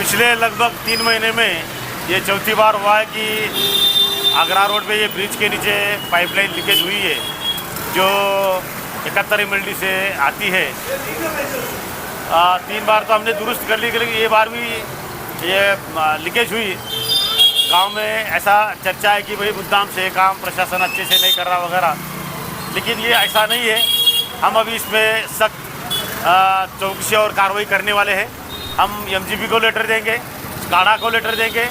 पिछले लगभग 3 महीने में ये चौथी बार हुआ है कि आगरा रोड पे ये ब्रिज के नीचे पाइपलाइन लीकेज हुई है जो 71 MLD से आती है। 3 बार तो हमने दुरुस्त कर ली, लेकिन ये बार भी ये लीकेज हुई। गांव में ऐसा चर्चा है कि भाई मुद्दाम से काम प्रशासन अच्छे से नहीं कर रहा वगैरह, लेकिन ये ऐसा नहीं है। हम अभी इसमें सख्त चौकसी और कार्रवाई करने वाले हैं। हम MGB को लेटर देंगे, स्काडा को लेटर देंगे,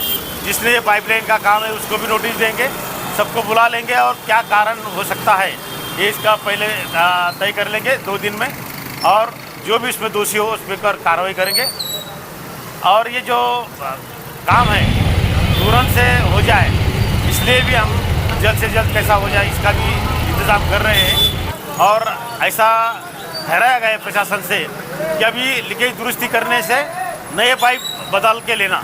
जिसने ये पाइपलाइन का काम है उसको भी नोटिस देंगे, सबको बुला लेंगे और क्या कारण हो सकता है ये इसका पहले तय कर लेंगे 2 दिन में, और जो भी इसमें दोषी हो उस पर कार्रवाई करेंगे। और ये जो काम है तुरंत से हो जाए, इसलिए भी हम जल्द से जल्द कैसा हो जाए इसका भी इंतज़ाम कर रहे हैं। और ऐसा ठहराया गया प्रशासन से कि अभी लीकेज दुरुस्ती करने से नए पाइप बदल के लेना।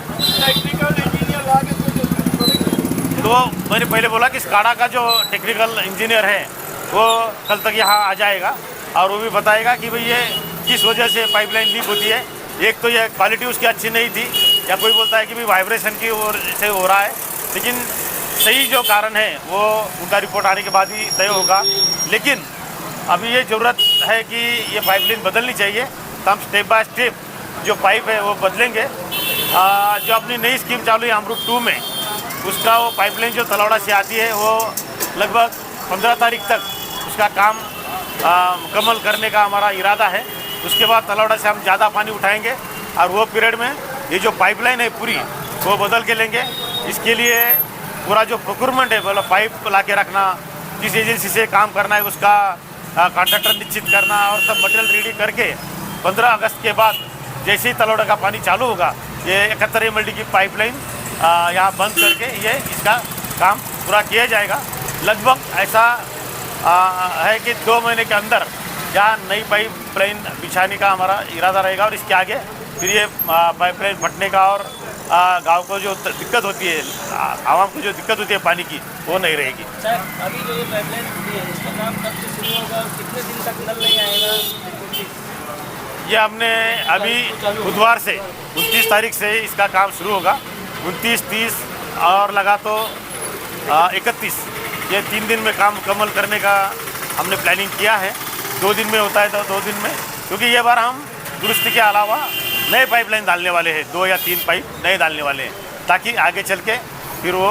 तो मैंने पहले बोला कि स्काडा का जो टेक्निकल इंजीनियर है वो कल तक यहाँ आ जाएगा और वो भी बताएगा कि भाई ये किस वजह से पाइपलाइन लीक होती है। एक तो ये क्वालिटी उसकी अच्छी नहीं थी, या कोई बोलता है कि भाई वाइब्रेशन की ओर से हो रहा है, लेकिन सही जो कारण है वो उनका रिपोर्ट आने के बाद ही तय होगा। लेकिन अभी ये ज़रूरत है कि ये पाइपलाइन बदलनी चाहिए, तो हम स्टेप बाय स्टेप जो पाइप है वो बदलेंगे। जो अपनी नई स्कीम चालू है अमृत 2 में, उसका वो पाइपलाइन जो तलौड़ा से आती है वो लगभग 15 तारीख तक उसका काम मुकम्मल करने का हमारा इरादा है। उसके बाद तलौड़ा से हम ज़्यादा पानी उठाएंगे और वो पीरियड में ये जो पाइपलाइन है पूरी वो बदल के लेंगे। इसके लिए पूरा जो प्रोक्योरमेंट है, मतलब पाइप ला के रखना, जिस एजेंसी से काम करना है उसका कॉन्ट्रैक्टर निश्चित करना और सब मटेरियल रेडी करके 15 अगस्त के बाद जैसे ही तलौड़ा का पानी चालू होगा ये 71 MLD की पाइपलाइन यहाँ बंद करके ये इसका काम पूरा किया जाएगा। लगभग ऐसा है कि 2 महीने के अंदर यहाँ नई पाइपलाइन बिछाने का हमारा इरादा रहेगा और इसके आगे फिर ये पाइपलाइन फटने का और गांव को जो दिक्कत होती है, आवाम को जो दिक्कत होती है पानी की, वो नहीं रहेगी। सर, अभी जो ये पाइपलाइन है इसका काम कब से शुरू होगा और कितने दिन तक नल नहीं आएगा? ये हमने अभी बुधवार से 29 तारीख से इसका काम शुरू होगा। 29, 30 और लगा तो 31, ये 3 दिन में काम मुकम्मल करने का हमने प्लानिंग किया है। 2 दिन में होता है तो 2 दिन में, क्योंकि ये बार हम दुरुस्ती के अलावा नए पाइपलाइन डालने वाले हैं, 2 या 3 पाइप नए डालने वाले हैं, ताकि आगे चल के फिर वो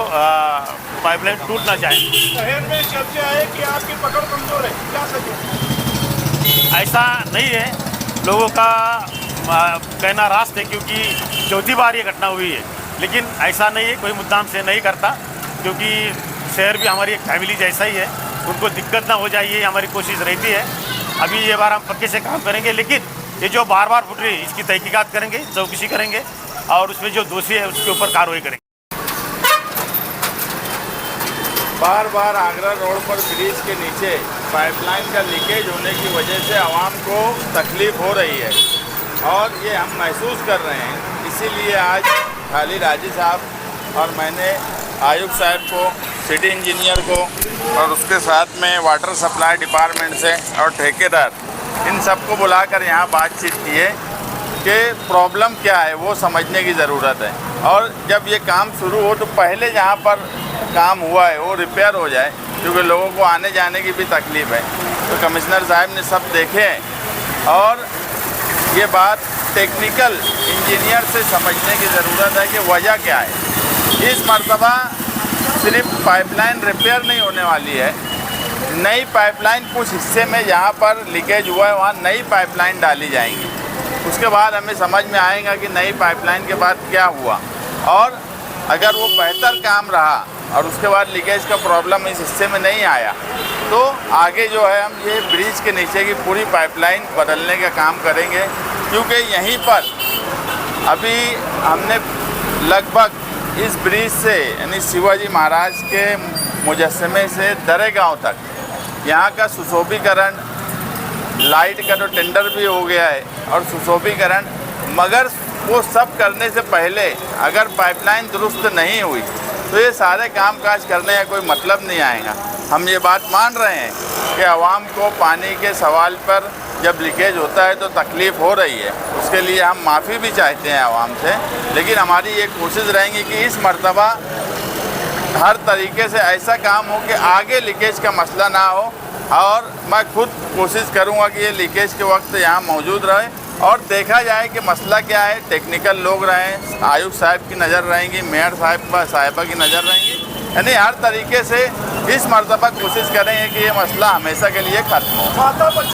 पाइपलाइन टूट ना जाए। शहर में चर्चा है कि आपकी पकड़ कमजोर है, क्या सच है? ऐसा नहीं है, लोगों का कहना रास्त है, क्योंकि चौथी बार ये घटना हुई है। लेकिन ऐसा नहीं है, कोई मुद्दाम से नहीं करता, क्योंकि शहर भी हमारी एक फैमिली जैसा ही है, उनको दिक्कत ना हो जाए ये हमारी कोशिश रहती है। अभी ये बार हम पक्के से काम करेंगे, लेकिन ये जो बार बार फुट रही है इसकी तहकीकात करेंगे, चौकसी करेंगे और उसमें जो दोषी है उसके ऊपर कार्रवाई करेंगे। बार बार आगरा रोड पर ब्रिज के नीचे पाइपलाइन का लीकेज होने की वजह से आवाम को तकलीफ़ हो रही है और ये हम महसूस कर रहे हैं। इसीलिए आज खाली राजी साहब और मैंने आयुक्त साहब को, सिटी इंजीनियर को और उसके साथ में वाटर सप्लाई डिपार्टमेंट से और ठेकेदार, इन सबको बुलाकर यहाँ बातचीत की है कि प्रॉब्लम क्या है वो समझने की ज़रूरत है। और जब ये काम शुरू हो तो पहले जहाँ पर काम हुआ है वो रिपेयर हो जाए, क्योंकि लोगों को आने जाने की भी तकलीफ़ है। तो कमिश्नर साहब ने सब देखे हैं और ये बात टेक्निकल इंजीनियर से समझने की ज़रूरत है कि वजह क्या है। इस मर्तबा सिर्फ पाइपलाइन रिपेयर नहीं होने वाली है, नई पाइपलाइन कुछ हिस्से में जहाँ पर लीकेज हुआ है वहाँ नई पाइपलाइन डाली जाएंगी। उसके बाद हमें समझ में आएगा कि नई पाइपलाइन के बाद क्या हुआ, और अगर वो बेहतर काम रहा और उसके बाद लीकेज का प्रॉब्लम इस हिस्से में नहीं आया तो आगे जो है हम ये ब्रिज के नीचे की पूरी पाइपलाइन बदलने का काम करेंगे। क्योंकि यहीं पर अभी हमने लगभग इस ब्रिज से यानी शिवाजी महाराज के मुजस्समे से दरे गाँव तक यहाँ का सुशोभीकरण, लाइट का तो टेंडर भी हो गया है और सुशोभीकरण, मगर वो सब करने से पहले अगर पाइपलाइन दुरुस्त नहीं हुई तो ये सारे कामकाज करने का कोई मतलब नहीं आएगा। हम ये बात मान रहे हैं कि आवाम को पानी के सवाल पर जब लीकेज होता है तो तकलीफ़ हो रही है, उसके लिए हम माफ़ी भी चाहते हैं आवाम से। लेकिन हमारी ये कोशिश रहेंगी कि इस मर्तबा हर तरीके से ऐसा काम हो कि आगे लीकेज का मसला ना हो, और मैं खुद कोशिश करूंगा कि ये लीकेज के वक्त यहाँ मौजूद रहे और देखा जाए कि मसला क्या है। टेक्निकल लोग रहें, आयुक्त साहब की नज़र रहेंगी, मेयर साहिबा की नज़र रहेंगी, यानी हर तरीके से इस मर्तबा कोशिश करेंगे कि ये मसला हमेशा के लिए ख़त्म हो।